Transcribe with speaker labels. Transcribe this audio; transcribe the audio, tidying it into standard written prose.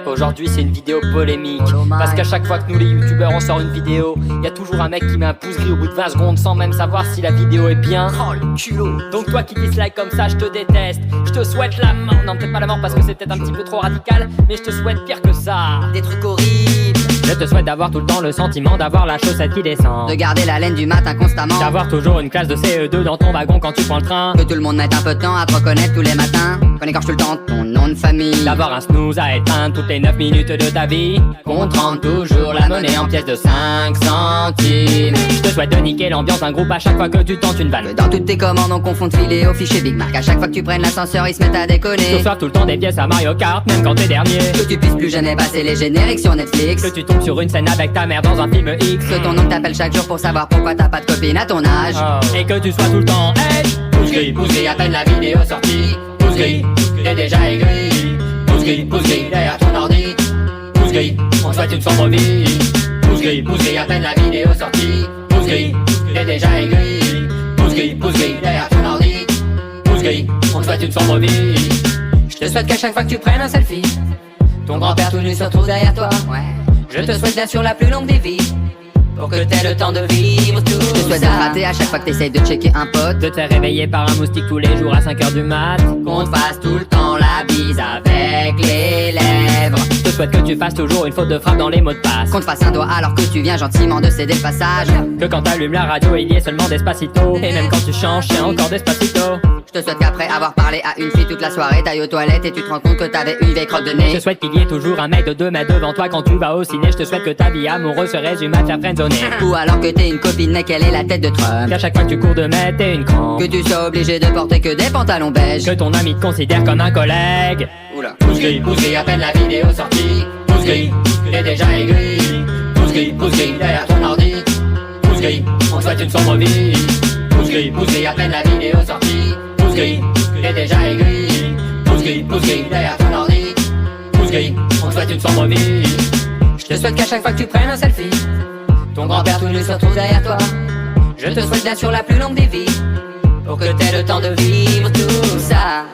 Speaker 1: Aujourd'hui c'est une vidéo polémique. Parce qu'à chaque fois que nous les youtubeurs on sort une vidéo, y a toujours un mec qui met un pouce gris au bout de 20 secondes sans même savoir si la vidéo est bien. Oh le culot. Donc toi qui dislike comme ça, je te déteste. Je te souhaite la mort. Non, peut-être pas la mort parce que c'est peut-être un petit peu trop radical, mais je te souhaite pire que ça.
Speaker 2: Des trucs horribles.
Speaker 1: Je te souhaite d'avoir tout le temps le sentiment d'avoir la chaussette qui descend,
Speaker 2: De garder la laine du matin constamment.
Speaker 1: d'avoir toujours une classe de CE2 dans ton wagon quand tu prends le train.
Speaker 2: Que tout le monde mette un peu de temps à te reconnaître tous les matins. Qu'on écorche tout le temps ton nom de famille.
Speaker 1: D'avoir un snooze à éteindre toutes les 9 minutes de ta vie. Qu'on te rende toujours la monnaie en pièces de 5 centimes. Je te souhaite de niquer l'ambiance d'un groupe à chaque fois que tu tentes une balle.
Speaker 2: Que dans toutes tes commandes on confonde filet au fichier Big Mac. À chaque fois que tu prennes l'ascenseur ils se mettent à déconner.
Speaker 1: Que sois tout le temps des pièces à Mario Kart même quand t'es dernier.
Speaker 2: Que tu puisses plus jamais passer les génériques sur Netflix.
Speaker 1: Que tu tombes sur une scène avec ta mère dans un film X.
Speaker 2: Que ton oncle t'appelle chaque jour pour savoir pourquoi t'as pas de copine à ton âge.
Speaker 1: Et que tu sois tout le temps pouce gris, à peine la vidéo sortie. Pouce gris, t'es déjà aigri. Pouce gris, derrière ton ordi. Pouce gris, on te souhaite une sombre vie. Pouce gris, à peine la vidéo sortie. Pouce gris, t'es déjà aigri. Pouce gris, derrière ton ordi. Pouce gris, on te souhaite une sombre vie. Je te souhaite qu'à chaque fois que tu prennes un selfie, ton grand-père tout nu se retrouve derrière toi.
Speaker 2: Ouais.
Speaker 1: Je te souhaite bien sûr la plus longue des vies, pour que t'aies le temps de vivre tout
Speaker 2: Je te souhaite de rater à chaque fois que t'essayes de checker un pote.
Speaker 1: de te réveiller par un moustique tous les jours à 5h du mat.
Speaker 2: Qu'on te fasse tout le temps la bise avec les lèvres.
Speaker 1: Je te souhaite que tu fasses toujours une faute de frappe dans les mots de passe.
Speaker 2: Qu'on te fasse un doigt alors que tu viens gentiment de céder le passage.
Speaker 1: Que quand t'allumes la radio il y ait seulement Despacito. Et même quand tu changes c'est encore Despacito.
Speaker 2: Je te souhaite qu'après avoir parlé à une fille toute la soirée, t'ailles aux toilettes et tu te rends compte que t'avais une vieille crotte de
Speaker 1: Je
Speaker 2: nez.
Speaker 1: te souhaite qu'il y ait toujours un mec de 2 mètres devant toi quand tu vas au ciné. Je te souhaite que ta vie amoureuse se résume à te faire friendzoner.
Speaker 2: Ou alors que t'es une copine mais qu'elle est la tête de Trump.
Speaker 1: Qu'à chaque fois que tu cours de mètres t'es une crampe.
Speaker 2: Que tu sois obligé de porter que des pantalons beiges.
Speaker 1: Que ton ami te considère comme un collègue.
Speaker 2: Oula.
Speaker 1: Pouce gris, à peine la vidéo sortie. Pouce gris, t'es déjà aigri. Pouce gris, derrière ton ordi. Pouce gris, on te souhaite une sombre vie. Pouce gris, à peine la vidéo sortie. Pouce gris, t'es déjà aigri. Pouce gris, derrière ton ordi. Pouce gris, on te souhaite une sombre vie. Je te souhaite qu'à chaque fois que tu prennes un selfie, ton grand-père tout nu se retrouve derrière toi. Je te souhaite bien sûr la plus longue des vies, pour que t'aies le temps de vivre tout ça.